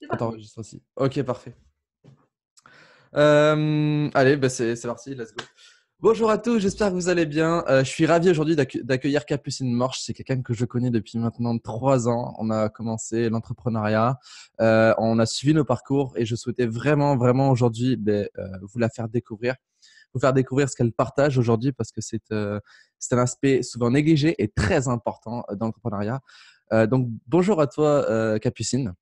C'est Ça parti. t'enregistre aussi. Ok, parfait. Allez, bah c'est parti, let's go. Bonjour à tous, j'espère que vous allez bien. Je suis ravi aujourd'hui d'accueillir Capucine Morche. C'est quelqu'un que je connais depuis maintenant 3 ans. On a commencé l'entrepreneuriat, on a suivi nos parcours et je souhaitais vraiment aujourd'hui vous la faire découvrir, vous faire découvrir ce qu'elle partage aujourd'hui parce que c'est un aspect souvent négligé et très important dans l'entrepreneuriat. Donc bonjour à toi, Capucine.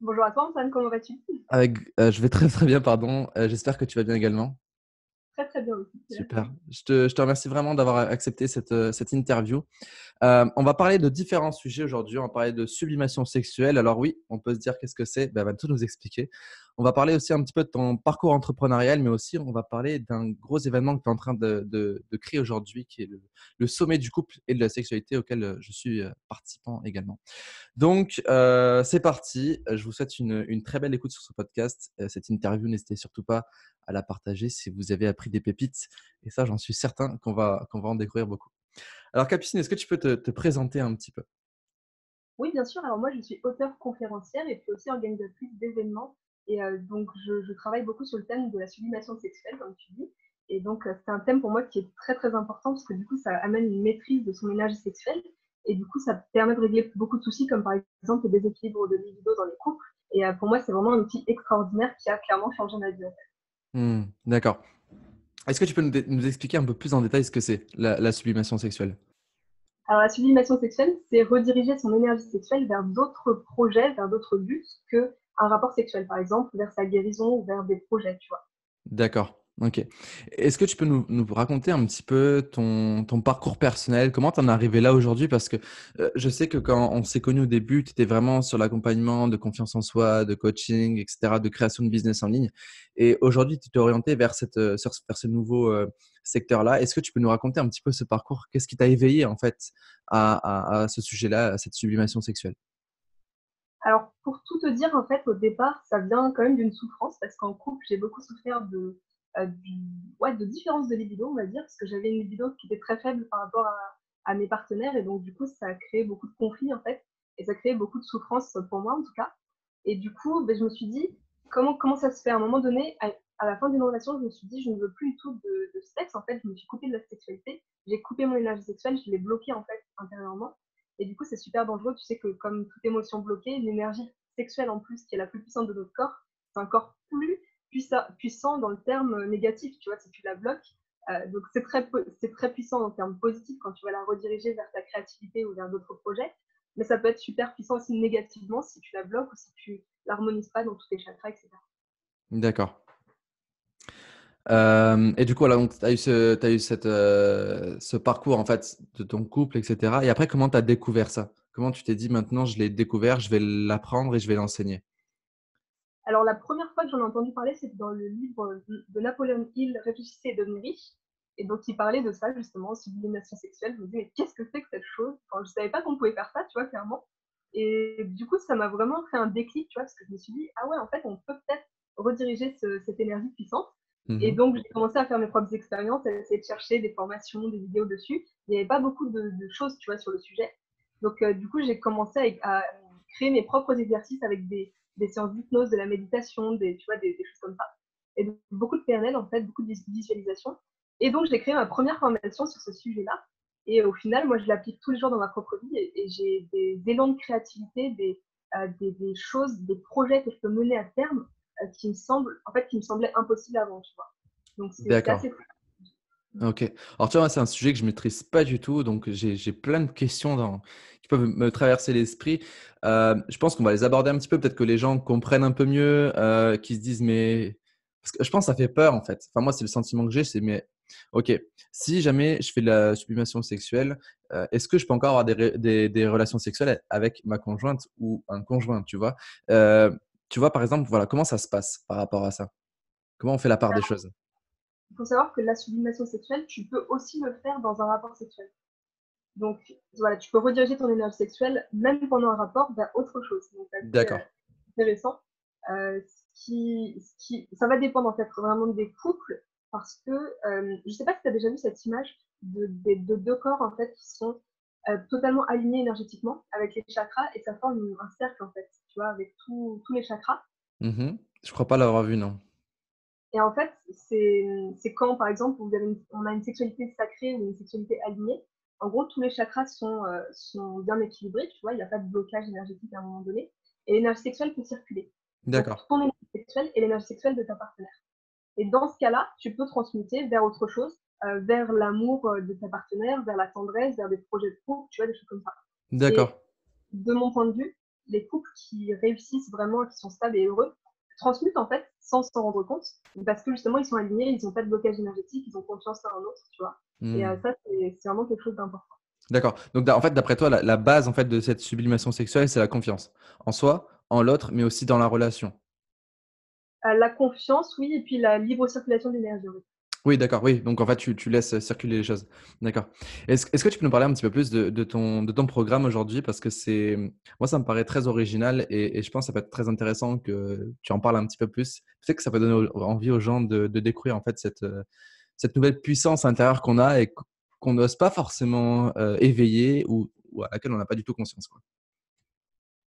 Bonjour à toi, Antoine, comment vas-tu? Je vais très bien, pardon. J'espère que tu vas bien également. Très très bien aussi, Super. merci. Je te remercie vraiment d'avoir accepté cette interview. On va parler de différents sujets aujourd'hui. On va parler de sublimation sexuelle. Alors oui, on peut se dire qu'est-ce que c'est? Ben, elle va tout nous expliquer. On va parler aussi un petit peu de ton parcours entrepreneurial, mais aussi on va parler d'un gros événement que tu es en train de créer aujourd'hui, qui est le sommet du couple et de la sexualité auquel je suis participant également. Donc, c'est parti. Je vous souhaite une très belle écoute sur ce podcast. Cette interview, n'hésitez surtout pas à la partager si vous avez appris des pépites. Et ça, j'en suis certain qu'on va en découvrir beaucoup. Alors, Capucine, est-ce que tu peux te présenter un petit peu? Oui, bien sûr. Alors moi, je suis auteure conférencière et puis aussi organisatrice d'événements. Et donc, je travaille beaucoup sur le thème de la sublimation sexuelle, comme tu dis. Et donc, c'est un thème pour moi qui est très très important parce que du coup, ça amène une maîtrise de son énergie sexuelle. Et du coup, ça permet de régler beaucoup de soucis, comme par exemple le déséquilibre de libido dans les couples. Et pour moi, c'est vraiment un outil extraordinaire qui a clairement changé ma vie, en fait. D'accord. Est-ce que tu peux nous expliquer un peu plus en détail ce que c'est la sublimation sexuelle? Alors, la sublimation sexuelle, c'est rediriger son énergie sexuelle vers d'autres projets, vers d'autres buts que un rapport sexuel, par exemple, vers sa guérison ou vers des projets, tu vois. D'accord, ok. Est-ce que tu peux nous raconter un petit peu ton parcours personnel? Comment tu en es arrivé là aujourd'hui? Parce que je sais que quand on s'est connus au début, tu étais vraiment sur l'accompagnement de confiance en soi, de coaching, etc., de création de business en ligne. Et aujourd'hui, tu t'es orienté vers ce nouveau secteur-là. Est-ce que tu peux nous raconter un petit peu ce parcours? Qu'est-ce qui t'a éveillé en fait à ce sujet-là, à cette sublimation sexuelle? Alors, pour tout te dire, en fait, au départ, ça vient quand même d'une souffrance, parce qu'en couple, j'ai beaucoup souffert ouais, de différence de libido, on va dire, parce que j'avais une libido qui était très faible par rapport à mes partenaires, et donc, du coup, ça a créé beaucoup de conflits, en fait, et ça a créé beaucoup de souffrance pour moi, en tout cas. Et du coup, ben, je me suis dit, comment ça se fait? À un moment donné, à la fin d'une relation, je me suis dit, je ne veux plus du tout de sexe, en fait, je me suis coupée de la sexualité, j'ai coupé mon énergie sexuelle, je l'ai bloquée, en fait, intérieurement. Et du coup, c'est super dangereux. Tu sais que comme toute émotion bloquée, l'énergie sexuelle en plus, qui est la plus puissante de notre corps, c'est encore plus puissant dans le terme négatif, tu vois, si tu la bloques. Donc c'est très puissant en termes positifs quand tu vas la rediriger vers ta créativité ou vers d'autres projets. Mais ça peut être super puissant aussi négativement si tu la bloques ou si tu l'harmonises pas dans tous tes chakras, etc. D'accord. Et du coup, voilà, donc, tu as eu, ce parcours en fait de ton couple, etc. Et après, comment tu as découvert ça? Comment tu t'es dit maintenant, je l'ai découvert, je vais l'apprendre et je vais l'enseigner? Alors, la première fois que j'en ai entendu parler, c'était dans le livre de Napoléon Hill, Réfléchissez et devenez riche. Et donc, il parlait de ça, justement, sublimation sexuelle. Je me disais, mais qu'est-ce que c'est que cette chose? Enfin, je savais pas qu'on pouvait faire ça, tu vois, clairement. Et du coup, ça m'a vraiment fait un déclic, tu vois, parce que je me suis dit, ah ouais, en fait, on peut peut-être rediriger cette énergie puissante. Et Mhm. donc, j'ai commencé à faire mes propres expériences, à essayer de chercher des formations, des vidéos dessus. Il n'y avait pas beaucoup de choses, tu vois, sur le sujet. Donc, du coup, j'ai commencé à créer mes propres exercices avec des séances d'hypnose, de la méditation, tu vois, des choses comme ça. Et donc, beaucoup de PNL, en fait, beaucoup de visualisation. Et donc, j'ai créé ma première formation sur ce sujet-là. Et au final, moi, je l'applique tous les jours dans ma propre vie et j'ai des élans de créativité, des choses, des projets que je peux mener à terme qui me semblent, en fait, qui me semblaient impossibles avant, tu vois. Donc, c'est D'accord. assez cool. Ok. Alors, tu vois, c'est un sujet que je maîtrise pas du tout, donc j'ai plein de questions qui peuvent me traverser l'esprit. Je pense qu'on va les aborder un petit peu, peut-être que les gens comprennent un peu mieux, qu'ils se disent, mais. Parce que je pense que ça fait peur, en fait. Enfin, moi, c'est le sentiment que j'ai, c'est, mais. Ok, si jamais je fais de la sublimation sexuelle, est-ce que je peux encore avoir des relations sexuelles avec ma conjointe ou un conjoint, tu vois? Euh, Tu vois, par exemple, voilà, comment ça se passe par rapport à ça? Comment on fait la part des choses? Il faut savoir que la sublimation sexuelle, tu peux aussi le faire dans un rapport sexuel. Donc, voilà, tu peux rediriger ton énergie sexuelle, même pendant un rapport, vers autre chose. Donc, c'est assez D'accord. intéressant. Ça va dépendre en fait vraiment des couples, parce que je ne sais pas si tu as déjà vu cette image de deux corps en fait qui sont totalement alignés énergétiquement avec les chakras et ça forme un cercle en fait. tu vois, avec tous les chakras. Mhm. Je crois pas l'avoir vu, non. Et en fait, c'est quand, par exemple, on a une sexualité sacrée ou une sexualité alignée. En gros, tous les chakras sont bien équilibrés, tu vois, il n'y a pas de blocage énergétique à un moment donné. Et l'énergie sexuelle peut circuler. Donc, D'accord. ton énergie sexuelle et l'énergie sexuelle de ta partenaire. Et dans ce cas-là, tu peux transmuter vers autre chose, vers l'amour de ta partenaire, vers la tendresse, vers des projets de couple, tu vois, des choses comme ça. D'accord. Et de mon point de vue, les couples qui réussissent vraiment, qui sont stables et heureux, transmutent en fait sans s'en rendre compte, parce que justement ils sont alignés, ils n'ont pas de blocage énergétique, ils ont confiance l'un en l'autre, tu vois. Et Hmm. ça, c'est vraiment quelque chose d'important. D'accord. Donc, en fait, d'après toi, la base en fait, de cette sublimation sexuelle, c'est la confiance en soi, en l'autre, mais aussi dans la relation. La confiance, oui, et puis la libre circulation d'énergie. Oui. Oui, d'accord. Oui, donc en fait, tu laisses circuler les choses. D'accord. Est-ce que tu peux nous parler un petit peu plus de ton programme aujourd'hui? Parce que moi, ça me paraît très original et je pense que ça peut être très intéressant que tu en parles un petit peu plus. Peut-être que ça peut donner envie aux gens de découvrir en fait cette nouvelle puissance intérieure qu'on a et qu'on n'ose pas forcément éveiller ou à laquelle on n'a pas du tout conscience, quoi.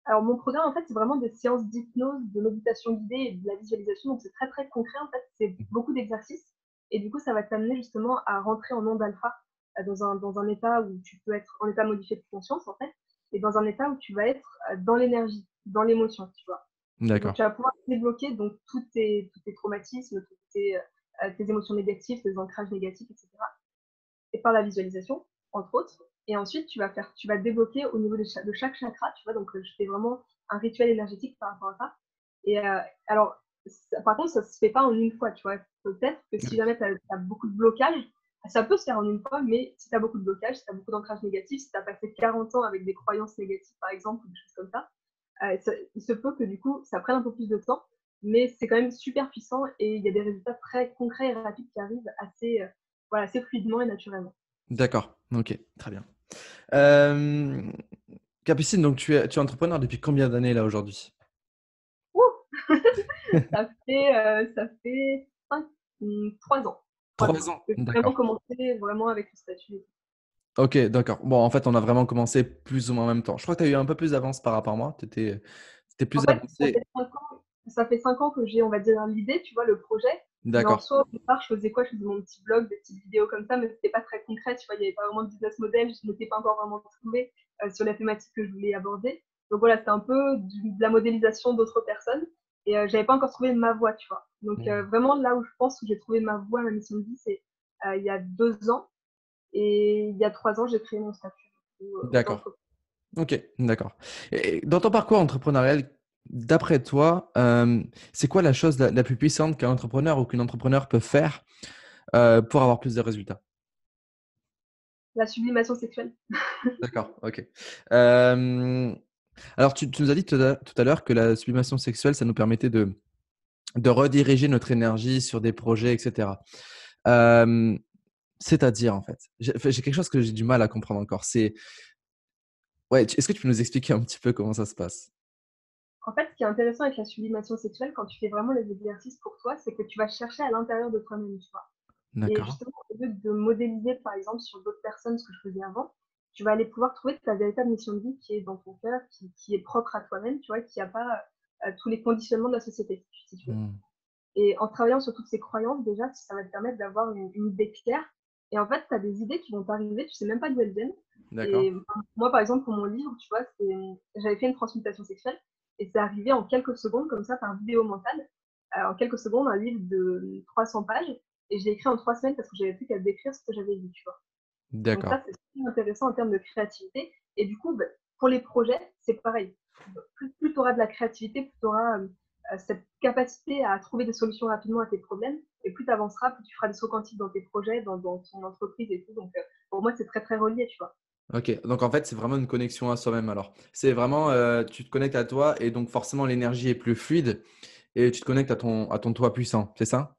Alors mon programme, en fait, c'est vraiment des séances d'hypnose, de méditation guidée et de la visualisation, donc c'est très très concret, en fait, c'est beaucoup d'exercices, et du coup, ça va t'amener justement à rentrer en onde alpha, dans un état où tu peux être en état modifié de conscience, en fait, et dans un état où tu vas être dans l'énergie, dans l'émotion, tu vois. Et donc, D'accord. tu vas pouvoir débloquer donc, tous tes traumatismes, tes émotions négatives, tes ancrages négatifs, etc. Et par la visualisation, entre autres. Et ensuite, tu vas débloquer au niveau de chaque chakra, tu vois. Donc, je fais vraiment un rituel énergétique par rapport à ça. Et alors, par contre, ça se fait pas en une fois, tu vois. Peut-être que si jamais tu as beaucoup de blocages, ça peut se faire en une fois, mais si tu as beaucoup de blocages, si tu as beaucoup d'ancrages négatifs, si tu as passé 40 ans avec des croyances négatives, par exemple, ou des choses comme ça, il se peut que du coup, ça prenne un peu plus de temps, mais c'est quand même super puissant et il y a des résultats très concrets et rapides qui arrivent voilà, assez fluidement et naturellement. D'accord. Ok. Très bien. Euh, Capucine, donc tu es entrepreneur depuis combien d'années là aujourd'hui? Ouh ça fait 3 ans. 3 ans. 3 ans. Que j'ai vraiment D'accord. commencé vraiment avec le statut. Ok, d'accord. Bon, en fait, on a vraiment commencé plus ou moins en même temps. Je crois que tu as eu un peu plus d'avance par rapport à moi. Tu étais En plus fait, avancé. ça fait 5 ans que j'ai, on va dire, l'idée, tu vois, le projet. Mais en D'accord. soi, au départ, je faisais quoi? Je faisais mon petit blog, des petites vidéos comme ça, mais c'était pas très concret, tu vois, il n'y avait pas vraiment de business model, je n'étais pas encore vraiment trouvée sur la thématique que je voulais aborder. Donc voilà, c'était un peu de la modélisation d'autres personnes et j'avais pas encore trouvé ma voie, tu vois. Donc Hmm. vraiment, là où je pense que j'ai trouvé ma voie, ma mission de vie, c'est il y a 2 ans et il y a 3 ans, j'ai créé mon statut D'accord. d'entreprise. Ok, d'accord. Et dans ton parcours entrepreneurial, d'après toi, c'est quoi la chose la plus puissante qu'un entrepreneur ou qu'une entrepreneur peut faire pour avoir plus de résultats? La sublimation sexuelle. D'accord, ok. Euh, alors, tu nous as dit tout à l'heure que la sublimation sexuelle, ça nous permettait de rediriger notre énergie sur des projets, etc. Euh, C'est-à-dire, en fait, j'ai quelque chose que j'ai du mal à comprendre encore. Ouais, est-ce que tu peux nous expliquer un petit peu comment ça se passe? En fait, ce qui est intéressant avec la sublimation sexuelle, quand tu fais vraiment les exercices pour toi, c'est que tu vas chercher à l'intérieur de toi-même, tu vois. Et D'accord. justement, au lieu de modéliser, par exemple, sur d'autres personnes ce que je faisais avant, tu vas aller pouvoir trouver ta véritable mission de vie qui est dans ton cœur, qui est propre à toi-même, tu vois, qui n'a pas tous les conditionnements de la société, si tu veux. Hmm. Et en travaillant sur toutes ces croyances, déjà, ça va te permettre d'avoir une idée claire. Et en fait, tu as des idées qui vont t'arriver, tu sais même pas d'où elles viennent. D'accord. Et moi, par exemple, pour mon livre, tu vois, j'avais fait une transmutation sexuelle et c'est arrivé en quelques secondes, comme ça, par vidéo mentale. En quelques secondes, un livre de 300 pages et je l'ai écrit en 3 semaines parce que j'avais plus qu'à décrire ce que j'avais vu, tu vois. Donc D'accord. ça, c'est super intéressant en termes de créativité. Et du coup, pour les projets, c'est pareil. Plus tu auras de la créativité, plus tu auras cette capacité à trouver des solutions rapidement à tes problèmes. Et plus tu avanceras, plus tu feras des sauts quantiques dans tes projets, dans ton entreprise et tout. Donc pour moi, c'est très, très relié, tu vois. Ok, donc en fait, c'est vraiment une connexion à soi-même alors. C'est vraiment, tu te connectes à toi et donc forcément l'énergie est plus fluide et tu te connectes à ton toi puissant, c'est ça?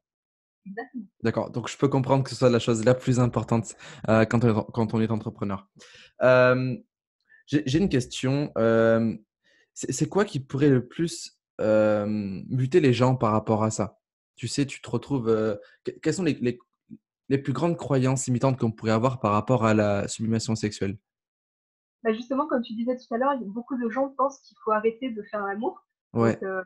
Exactement. D'accord, donc je peux comprendre que ce soit la chose la plus importante quand on est entrepreneur. Euh, j'ai une question. C'est quoi qui pourrait le plus buter les gens par rapport à ça? Tu sais, tu te retrouves. Quelles sont les plus grandes croyances limitantes qu'on pourrait avoir par rapport à la sublimation sexuelle? Bah, justement, comme tu disais tout à l'heure, beaucoup de gens pensent qu'il faut arrêter de faire l'amour. Ouais, Donc,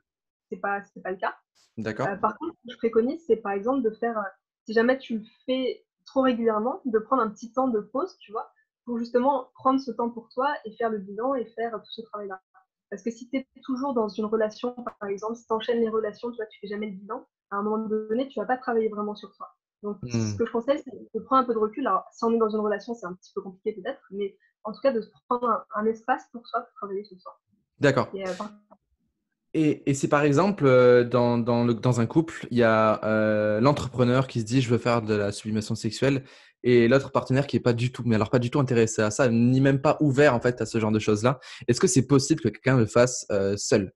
c'est pas le cas. d'accord. Par contre, ce que je préconise, c'est par exemple de faire, si jamais tu le fais trop régulièrement, de prendre un petit temps de pause, tu vois, pour justement prendre ce temps pour toi et faire le bilan et faire tout ce travail-là. Parce que si tu es toujours dans une relation, par exemple, si tu enchaînes les relations, tu vois, tu fais jamais le bilan, à un moment donné, tu vas pas travailler vraiment sur toi. Donc, ce Hmm. que je conseille, c'est de prendre un peu de recul. Alors, si on est dans une relation, c'est un petit peu compliqué peut-être, mais en tout cas, de se prendre un espace pour soi, pour travailler sur soi. D'accord. Et, Et si par exemple, dans un couple, il y a l'entrepreneur qui se dit je veux faire de la sublimation sexuelle et l'autre partenaire qui est pas du tout, mais alors pas du tout intéressé à ça, ni même pas ouvert en fait à ce genre de choses-là, est-ce que c'est possible que quelqu'un le fasse seul?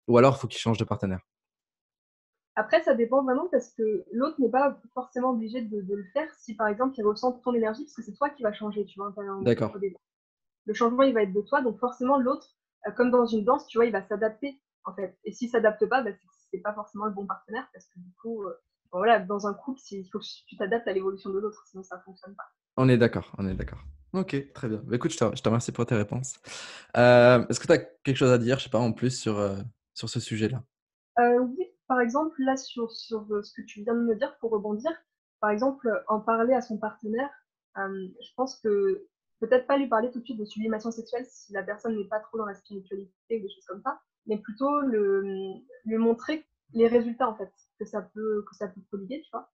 Ou alors il faut qu'il change de partenaire? Après, ça dépend vraiment parce que l'autre n'est pas forcément obligé de le faire si, par exemple, il ressent ton énergie, parce que c'est toi qui vas changer, tu vois, intérieurement, D'accord. au départ. Le changement, il va être de toi, donc forcément, l'autre, comme dans une danse, tu vois, il va s'adapter, en fait. Et s'il s'adapte pas, bah, c'est pas forcément le bon partenaire, parce que du coup, bon, voilà, dans un couple, il faut que tu t'adaptes à l'évolution de l'autre, sinon ça fonctionne pas. On est d'accord, on est d'accord. Ok, très bien. Bah, écoute, je te remercie pour tes réponses. Est-ce que tu as quelque chose à dire, je sais pas, en plus sur ce sujet-là? Oui, par exemple, là, sur ce que tu viens de me dire, pour rebondir, par exemple, en parler à son partenaire, je pense que peut-être pas lui parler tout de suite de sublimation sexuelle si la personne n'est pas trop dans la spiritualité ou des choses comme ça, mais plutôt lui montrer les résultats, en fait, que ça peut prodiguer, tu vois.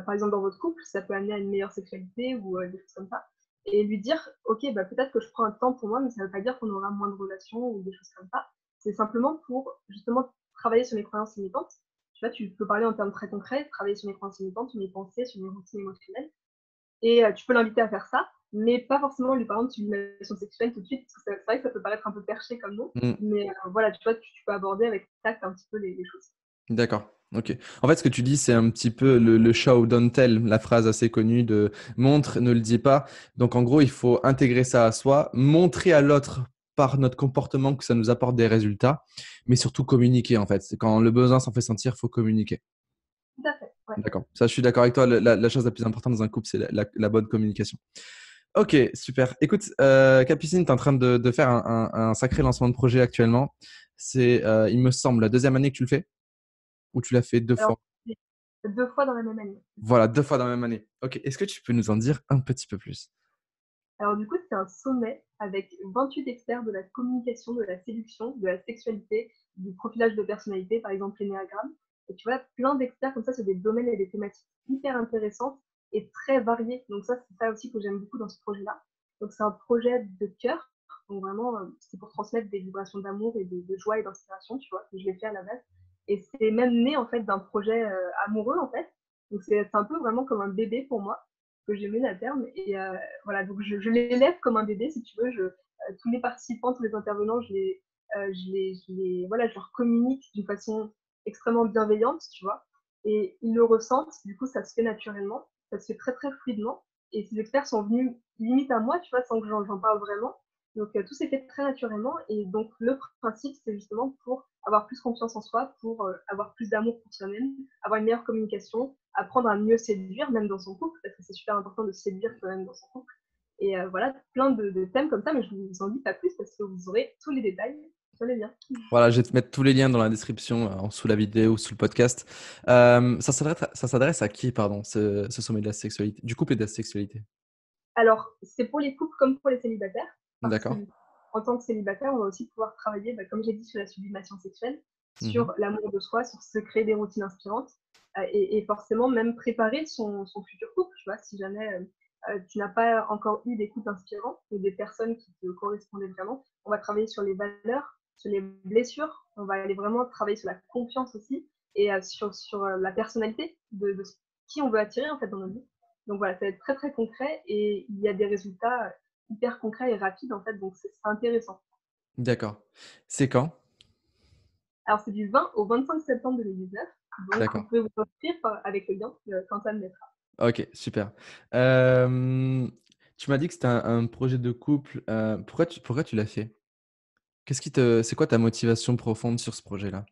Par exemple, dans votre couple, ça peut amener à une meilleure sexualité ou des choses comme ça. Et lui dire, OK, bah, peut-être que je prends un temps pour moi, mais ça ne veut pas dire qu'on aura moins de relations ou des choses comme ça. C'est simplement pour justement travailler sur les croyances limitantes. Tu vois, tu peux parler en termes très concrets, travailler sur les croyances limitantes, sur les pensées, sur les routines émotionnelles. Et tu peux l'inviter à faire ça, mais pas forcément lui parler de sublimation sexuelle tout de suite, parce que c'est vrai que ça peut paraître un peu perché comme nom. Hmm. Mais voilà, tu vois, tu peux aborder avec tact un petit peu les choses. D'accord. Ok. En fait, ce que tu dis, c'est un petit peu le show don't tell, la phrase assez connue de montre, ne le dis pas. Donc, en gros, il faut intégrer ça à soi, montrer à l'autre par notre comportement que ça nous apporte des résultats, mais surtout communiquer, en fait. C'est quand le besoin s'en fait sentir, il faut communiquer. Tout à fait, ouais. D'accord. Ça, je suis d'accord avec toi. La chose la plus importante dans un couple, c'est la bonne communication. Ok, super. Écoute, Capucine, tu es en train de faire un sacré lancement de projet actuellement. C'est, il me semble, la deuxième année que tu le fais, ou tu l'as fait deux Alors, fois? c'est 2 fois dans la même année. Voilà, deux fois dans la même année. Ok, est-ce que tu peux nous en dire un petit peu plus? Alors du coup, c'est un sommet avec 28 experts de la communication, de la séduction, de la sexualité, du profilage de personnalité, par exemple l'énéagramme. Et tu vois, plein d'experts comme ça sur des domaines et des thématiques hyper intéressantes et très variées. Donc ça, c'est ça aussi que j'aime beaucoup dans ce projet-là. Donc c'est un projet de cœur. Donc vraiment, c'est pour transmettre des vibrations d'amour et de joie et d'inspiration, tu vois, que je l'ai fait à la base. Et c'est même né en fait d'un projet amoureux en fait. Donc c'est un peu vraiment comme un bébé pour moi que j'ai mené à terme. Et voilà, donc je l'élève comme un bébé, si tu veux. Tous les participants, tous les intervenants, voilà, je leur communique d'une façon extrêmement bienveillante, tu vois. Et ils le ressentent, du coup, ça se fait naturellement, ça se fait très, très fluidement. Et ces experts sont venus limite à moi, tu vois, sans que j'en parle vraiment. Donc, tout s'est fait très naturellement. Et donc, le principe, c'est justement pour avoir plus confiance en soi, pour avoir plus d'amour pour soi-même, avoir une meilleure communication, apprendre à mieux séduire, même dans son couple, parce que c'est super important de séduire soi-même dans son couple. Et voilà, plein de thèmes comme ça, mais je ne vous en dis pas plus parce que vous aurez tous les détails sur les liens. Voilà, je vais te mettre tous les liens dans la description, en dessous la vidéo ou sous le podcast. Ça s'adresse à qui, pardon, ce sommet de la sexualité, du couple et de la sexualité? Alors, c'est pour les couples comme pour les célibataires, parce que D'accord. en tant que célibataire, on va aussi pouvoir travailler, bah, comme j'ai dit, sur la sublimation sexuelle, Mhm. sur l'amour de soi, sur se créer des routines inspirantes, et forcément même préparer son futur couple, tu vois, si jamais tu n'as pas encore eu des couples inspirants ou des personnes qui te correspondaient vraiment, on va travailler sur les valeurs, sur les blessures, on va aller vraiment travailler sur la confiance aussi, et sur la personnalité de qui on veut attirer en fait dans notre vie. Donc voilà, ça va être très très concret et il y a des résultats hyper concrets et rapides en fait, donc c'est intéressant. D'accord. C'est quand? Alors c'est du 20 au 25 septembre 2019, donc vous D'accord. pouvez vous inscrire avec le lien quand ça le mettra. Ok, super. Euh, Tu m'as dit que c'était un projet de couple. Pourquoi tu l'as fait? C'est quoi ta motivation profonde sur ce projet-là?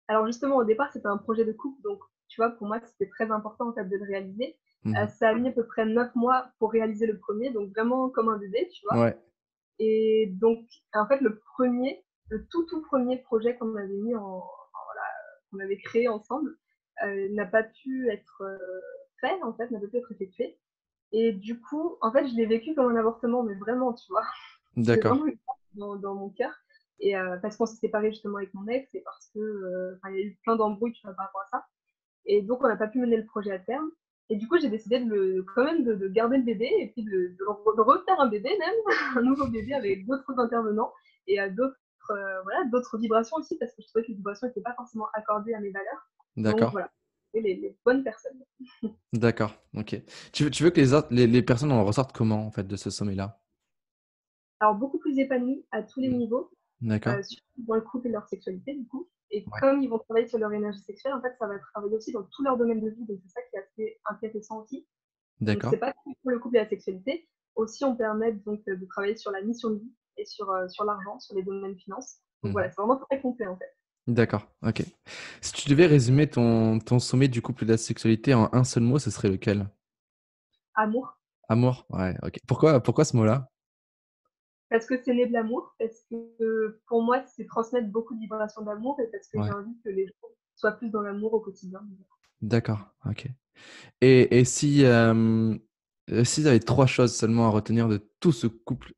Alors justement, au départ, c'était un projet de couple, donc tu vois, pour moi, c'était très important en fait de le réaliser. Mhm. Ça a mis à peu près 9 mois pour réaliser le premier, donc vraiment comme un bébé, tu vois. Ouais, Et donc, en fait, le tout premier projet qu'on avait qu'on avait créé ensemble, n'a pas pu être fait, en fait, n'a pas pu être effectué. Et du coup, en fait, je l'ai vécu comme un avortement, mais vraiment, tu vois. J'ai d'accord, vraiment eu ça dans mon cœur. Et parce qu'on s'est séparés justement avec mon ex et parce que, il y a eu plein d'embrouilles, tu vois, par rapport à ça. Et donc, on n'a pas pu mener le projet à terme. Et du coup, j'ai décidé quand même de garder le bébé et puis de refaire un bébé même, un nouveau bébé avec d'autres intervenants et voilà, d'autres vibrations aussi parce que je trouvais que les vibrations n'étaient pas forcément accordées à mes valeurs. Donc d'accord, voilà, et les bonnes personnes. d'accord. Ok. Tu veux que les personnes en ressortent comment en fait de ce sommet-là? Alors, beaucoup plus épanouis à tous les Mm. niveaux, D'accord. surtout dans le couple et leur sexualité, du coup. Et Ouais. comme ils vont travailler sur leur énergie sexuelle, en fait, ça va travailler aussi dans tout leur domaine de vie. Donc, c'est ça qui est assez intéressant aussi. Donc, c'est D'accord. pas que pour le couple et la sexualité. Aussi, on permet donc de travailler sur la mission de vie et sur l'argent, sur les domaines finances. Donc voilà, Mhm. c'est vraiment très complet en fait. D'accord. Ok. Si tu devais résumer ton sommet du couple et de la sexualité en un seul mot, ce serait lequel? Amour, Amour? Ouais. Ok. Pourquoi ce mot-là? parce que c'est né de l'amour, parce que pour moi, c'est transmettre beaucoup de vibrations d'amour et parce que j'ai Ouais. envie que les gens soient plus dans l'amour au quotidien. D'accord. Ok. Et si tu avais trois choses seulement à retenir de tout ce couple,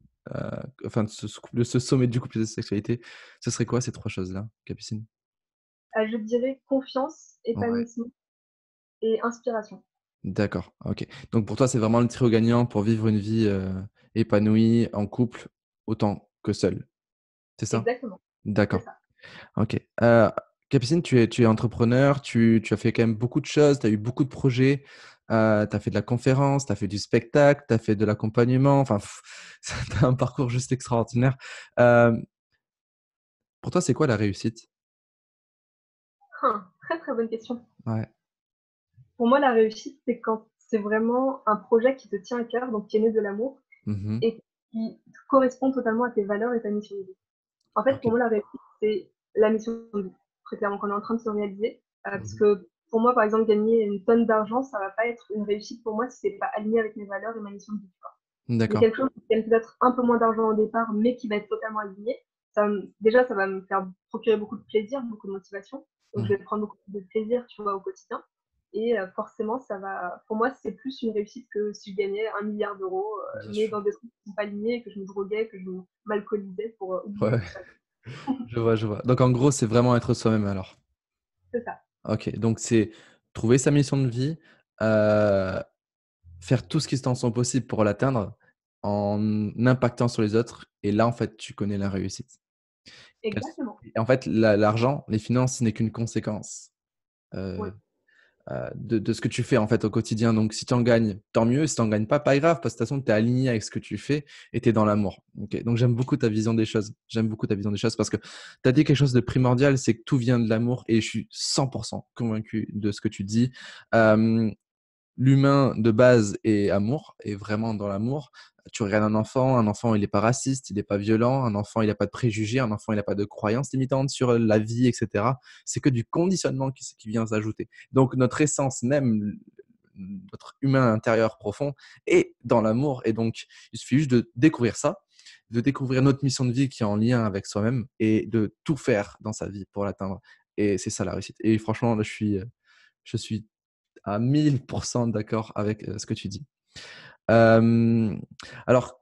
enfin de ce sommet du couple et de la sexualité, ce serait quoi ces trois choses-là, Capucine? Je dirais confiance, Ouais. épanouissement et inspiration. D'accord. Ok. Donc pour toi, c'est vraiment le trio gagnant pour vivre une vie épanouie en couple autant que seul. C'est ça? Exactement, c'est D'accord. ça. Ok. Capucine, tu es entrepreneur, tu as fait quand même beaucoup de choses, tu as eu beaucoup de projets, tu as fait de la conférence, tu as fait du spectacle, tu as fait de l'accompagnement, enfin, tu as un parcours juste extraordinaire. Euh, pour toi, c'est quoi la réussite? Très très bonne question. Ouais. Pour moi, la réussite, c'est quand c'est vraiment un projet qui te tient à cœur, donc qui est né de l'amour Mhm. et qui correspond totalement à tes valeurs et ta mission de vie. En fait, Ok. pour moi, la réussite, c'est la mission de vie, très clairement, qu'on est en train de se réaliser. Parce Mhm. que pour moi, par exemple, gagner une tonne d'argent, ça va pas être une réussite pour moi si c'est pas aligné avec mes valeurs et ma mission de vie. Mais D'accord. quelque chose qui gagne peut-être un peu moins d'argent au départ, mais qui va être totalement aligné, déjà, ça va me faire procurer beaucoup de plaisir, beaucoup de motivation. Donc, je Mhm. vais prendre beaucoup de plaisir, tu vois, au quotidien. Et forcément, pour moi, c'est plus une réussite que si je gagnais 1 milliard d'euros, Bien mais sûr. dans des trucs qui ne sont pas alignés, que je me droguais, que je m'alcoolisais pour oublier Ouais, tout ça. je vois, je vois. Donc en gros, c'est vraiment être soi-même alors. C'est ça. Ok. Donc c'est trouver sa mission de vie, euh, faire tout ce qui est en son possible pour l'atteindre en impactant sur les autres. Et là, en fait, tu connais la réussite. Quelle- Exactement. Et en fait, l'argent, les finances, ce n'est qu'une conséquence euh, Oui. de ce que tu fais en fait au quotidien. Donc, si tu en gagnes, tant mieux. Si tu n'en gagnes pas, pas grave, parce que de toute façon, tu es aligné avec ce que tu fais et tu es dans l'amour. Ok. Donc, j'aime beaucoup ta vision des choses. J'aime beaucoup ta vision des choses parce que tu as dit quelque chose de primordial, c'est que tout vient de l'amour et je suis 100% convaincu de ce que tu dis. Euh, L'humain de base est amour, est vraiment dans l'amour. Tu regardes un enfant, il n'est pas raciste, il n'est pas violent, un enfant, il n'a pas de préjugés, un enfant, il n'a pas de croyances limitantes sur la vie, etc. C'est que du conditionnement qui vient s'ajouter. Donc, notre essence même, notre humain intérieur profond, est dans l'amour. Et donc, il suffit juste de découvrir ça, de découvrir notre mission de vie qui est en lien avec soi-même et de tout faire dans sa vie pour l'atteindre. Et c'est ça la réussite. Et franchement, là, je suis à 1000% d'accord avec ce que tu dis. Euh, alors,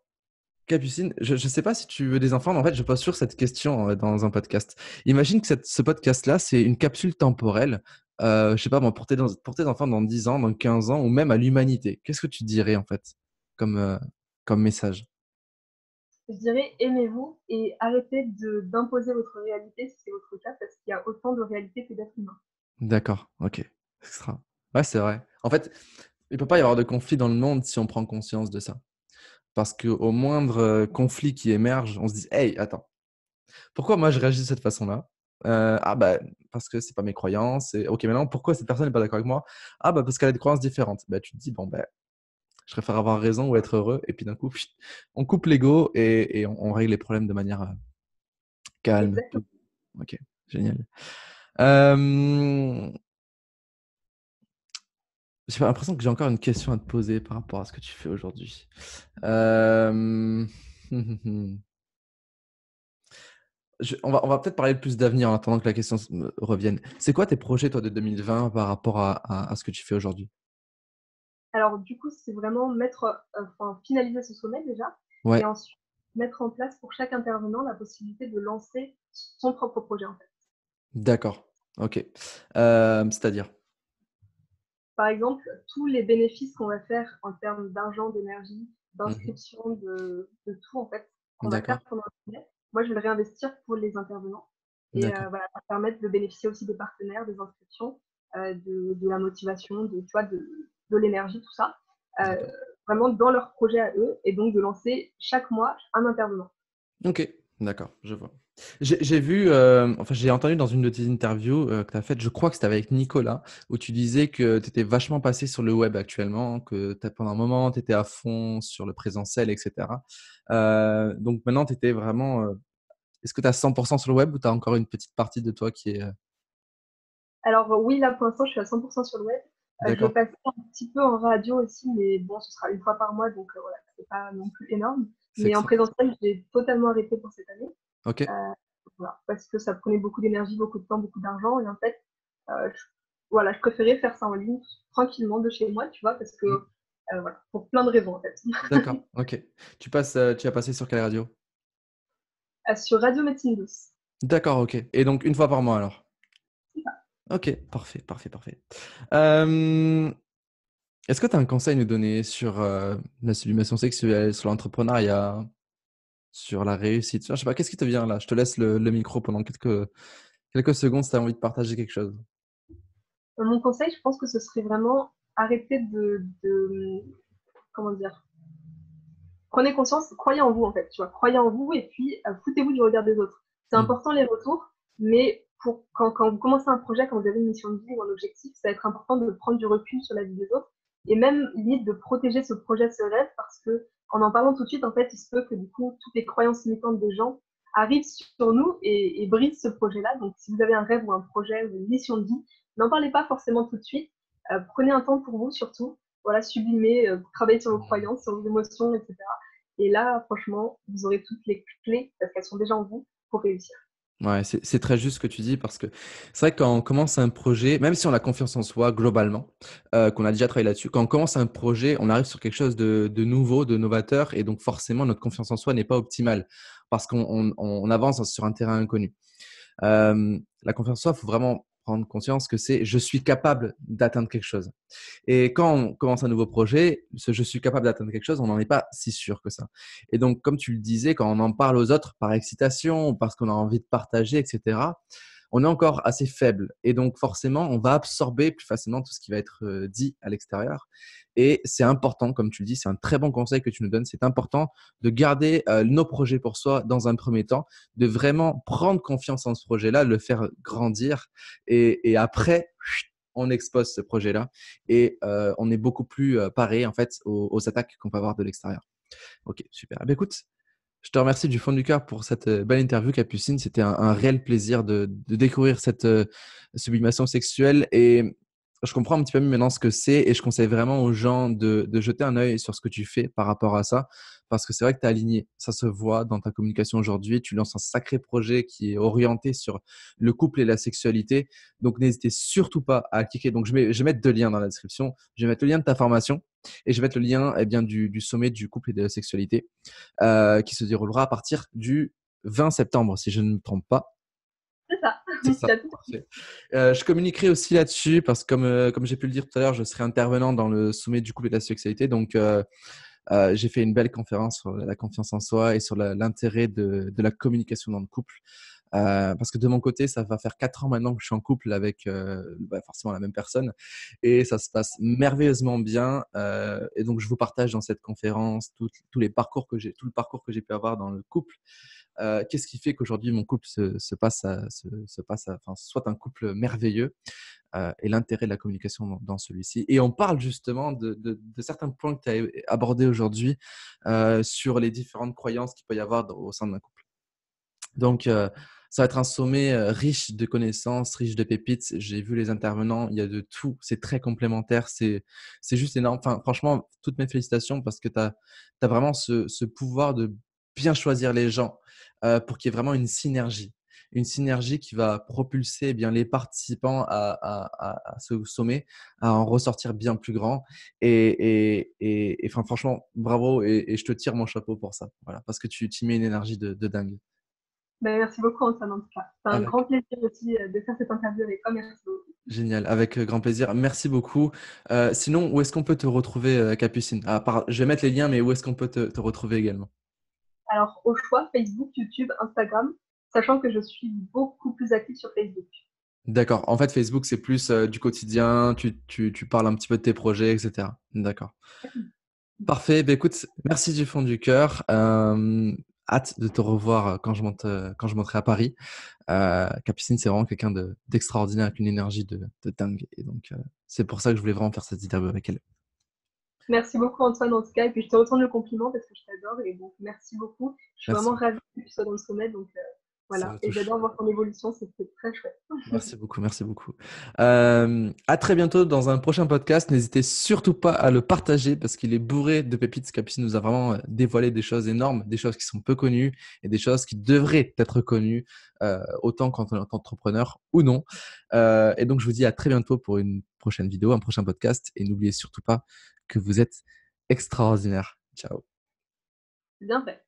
Capucine, je ne sais pas si tu veux des enfants, mais en fait, je pose toujours cette question dans un podcast. Imagine que ce podcast-là, c'est une capsule temporelle, je sais pas, moi, pour tes enfants dans 10 ans, dans 15 ans, ou même à l'humanité. Qu'est-ce que tu dirais, en fait, comme, euh, comme message? Je dirais aimez-vous et arrêtez d'imposer votre réalité si c'est votre cas, parce qu'il y a autant de réalités que d'êtres humains. D'accord, ok. Extra. Ouais, c'est vrai. En fait, il ne peut pas y avoir de conflit dans le monde si on prend conscience de ça. Parce qu'au moindre conflit qui émerge, on se dit, hey, attends. Pourquoi moi je réagis de cette façon-là? Ah bah parce que c'est pas mes croyances. Et ok, maintenant pourquoi cette personne n'est pas d'accord avec moi? Ah bah parce qu'elle a des croyances différentes. Bah tu te dis bon bah je préfère avoir raison ou être heureux. Et puis d'un coup, on coupe l'ego et on règle les problèmes de manière calme. Exactement. Ok, génial. Euh, J'ai l'impression que j'ai encore une question à te poser par rapport à ce que tu fais aujourd'hui. Euh, on va peut-être parler plus d'avenir en attendant que la question me revienne. C'est quoi tes projets, toi, de 2020 par rapport à ce que tu fais aujourd'hui? Alors du coup, c'est vraiment finaliser ce sommet déjà, et Ouais, ensuite mettre en place pour chaque intervenant la possibilité de lancer son propre projet en fait. d'accord. Ok. C'est-à-dire? Par exemple, tous les bénéfices qu'on va faire en termes d'argent, d'énergie, Mhm. d'inscription, de tout en fait, qu'on va D'accord. faire pendant le sommet, moi je vais le réinvestir pour les intervenants et D'accord. voilà, ça permettre de bénéficier aussi des partenaires, des inscriptions, de la motivation, tu vois, de l'énergie, tout ça, euh, D'accord. vraiment dans leur projet à eux et donc de lancer chaque mois un intervenant. Ok. D'accord. Je vois. J'ai vu, enfin, j'ai entendu dans une de tes interviews que tu as faites, je crois que c'était avec Nicolas, où tu disais que tu étais vachement passé sur le web actuellement, que pendant un moment, tu étais à fond sur le présentiel, etc. Donc maintenant, tu étais vraiment. Est-ce que tu as 100% sur le web ou tu as encore une petite partie de toi qui est. Alors oui, là pour l'instant, je suis à 100% sur le web. Je vais D'accord. passer un petit peu en radio aussi, mais bon, ce sera une fois par mois, donc voilà, c'est pas non plus énorme. C'est Mais en excellent. présentiel, j'ai totalement arrêté pour cette année, Ok. euh, voilà, parce que ça prenait beaucoup d'énergie, beaucoup de temps, beaucoup d'argent, et en fait, voilà, je préférais faire ça en ligne tranquillement de chez moi, tu vois, parce que Mm. voilà, pour plein de raisons en fait. D'accord. Ok. Tu as passé sur quelle radio? Sur Radio Médecine Douce. D'accord. Ok. Et donc une fois par mois alors. C'est ça. Ok. Parfait. Parfait. Parfait. Euh, Est-ce que tu as un conseil à nous donner sur la sublimation sexuelle, sur l'entrepreneuriat, sur la réussite? Je sais pas, qu'est-ce qui te vient là? Je te laisse le micro pendant quelques secondes si tu as envie de partager quelque chose. Mon conseil, je pense que ce serait vraiment arrêter comment dire, prenez conscience, croyez en vous en fait, tu vois, croyez en vous et puis foutez-vous du regard des autres. C'est Mm. important les retours, mais quand vous commencez un projet, quand vous avez une mission de vie ou un objectif, ça va être important de prendre du recul sur la vie des autres et même limite de protéger ce projet, ce rêve, parce que en parlant tout de suite, en fait, il se peut que du coup, toutes les croyances limitantes des gens arrivent sur nous et brisent ce projet-là. Donc, si vous avez un rêve ou un projet ou une mission de vie, n'en parlez pas forcément tout de suite. Prenez un temps pour vous surtout. Voilà, sublimez, travaillez sur vos croyances, sur vos émotions, etc. Et là, franchement, vous aurez toutes les clés, parce qu'elles sont déjà en vous, pour réussir. Ouais, c'est très juste ce que tu dis parce que c'est vrai que quand on commence un projet, même si on a confiance en soi globalement, qu'on a déjà travaillé là-dessus, quand on commence un projet, on arrive sur quelque chose de nouveau, de novateur et donc forcément notre confiance en soi n'est pas optimale parce qu'on avance sur un terrain inconnu. La confiance en soi, il faut vraiment prendre conscience que c'est je suis capable d'atteindre quelque chose. Et quand on commence un nouveau projet, ce je suis capable d'atteindre quelque chose, on n'en est pas si sûr que ça. Et donc, comme tu le disais, quand on en parle aux autres par excitation ou parce qu'on a envie de partager, etc., on est encore assez faible. Et donc, forcément, on va absorber plus facilement tout ce qui va être dit à l'extérieur. Et c'est important, comme tu le dis, c'est un très bon conseil que tu nous donnes. C'est important de garder nos projets pour soi dans un premier temps, de vraiment prendre confiance en ce projet-là, le faire grandir. Et après, on expose ce projet-là et on est beaucoup plus paré en fait aux attaques qu'on peut avoir de l'extérieur. Ok, super. Eh bien, écoute, je te remercie du fond du cœur pour cette belle interview, Capucine. C'était un réel plaisir de découvrir cette sublimation sexuelle et je comprends un petit peu mieux maintenant ce que c'est et je conseille vraiment aux gens de jeter un œil sur ce que tu fais par rapport à ça parce que c'est vrai que tu es aligné. Ça se voit dans ta communication aujourd'hui. Tu lances un sacré projet qui est orienté sur le couple et la sexualité. Donc, n'hésitez surtout pas à cliquer. Donc, je vais mettre deux liens dans la description. Je vais mettre le lien de ta formation et je vais mettre le lien eh bien, du sommet du couple et de la sexualité qui se déroulera à partir du 20 septembre, si je ne me trompe pas. C'est ça. C'est ça, Tu as tout à parfait. Je communiquerai aussi là-dessus parce que comme j'ai pu le dire tout à l'heure, je serai intervenant dans le sommet du couple et de la sexualité. Donc, j'ai fait une belle conférence sur la confiance en soi et sur l'intérêt de la communication dans le couple. Parce que de mon côté, ça va faire 4 ans maintenant que je suis en couple avec forcément la même personne et ça se passe merveilleusement bien. Et donc, je vous partage dans cette conférence tous les parcours tout le parcours que j'ai pu avoir dans le couple. Qu'est-ce qui fait qu'aujourd'hui mon couple enfin, soit un couple merveilleux et l'intérêt de la communication dans celui-ci. Et on parle justement de certains points que tu as abordés aujourd'hui sur les différentes croyances qu'il peut y avoir au sein d'un couple. Donc, Ça va être un sommet riche de connaissances, riche de pépites. J'ai vu les intervenants, il y a de tout. C'est très complémentaire. C'est juste énorme. Enfin, franchement, toutes mes félicitations parce que tu as vraiment ce pouvoir de bien choisir les gens pour qu'il y ait vraiment une synergie. Une synergie qui va propulser eh bien, les participants à ce sommet à en ressortir bien plus grand. Enfin, franchement, bravo et je te tire mon chapeau pour ça. Voilà, parce que tu y mets une énergie de dingue. Ben, merci beaucoup, Antoine, en tout cas. C'est un grand Avec, plaisir aussi de faire cette interview avec toi. Merci beaucoup. génial, avec grand plaisir. Merci beaucoup. Sinon, où est-ce qu'on peut te retrouver, Capucine? Je vais mettre les liens, mais où est-ce qu'on peut te retrouver également? Alors, au choix, Facebook, YouTube, Instagram, sachant que je suis beaucoup plus active sur Facebook. D'accord. En fait, Facebook, c'est plus du quotidien. Tu parles un petit peu de tes projets, etc. D'accord. Parfait. Ben, écoute, merci du fond du cœur. Hâte de te revoir quand je monterai à Paris. Capucine, c'est vraiment quelqu'un d'extraordinaire avec une énergie de dingue. Et donc, c'est pour ça que je voulais vraiment faire cette interview avec elle. Merci beaucoup, Antoine, en tout cas. Et puis, je te retourne le compliment parce que je t'adore. Et donc, merci beaucoup. Je suis Merci vraiment beaucoup. ravie que tu sois dans le sommet. Donc, Ça voilà. me Et touche. j'adore voir ton évolution. C'était très chouette. Merci beaucoup, merci beaucoup. À très bientôt dans un prochain podcast. N'hésitez surtout pas à le partager parce qu'il est bourré de pépites. Capucine nous a vraiment dévoilé des choses énormes, des choses qui sont peu connues et des choses qui devraient être connues autant quand on est entrepreneur ou non. Et donc, je vous dis à très bientôt pour une prochaine vidéo, un prochain podcast. Et n'oubliez surtout pas que vous êtes extraordinaire. Ciao. Bien fait.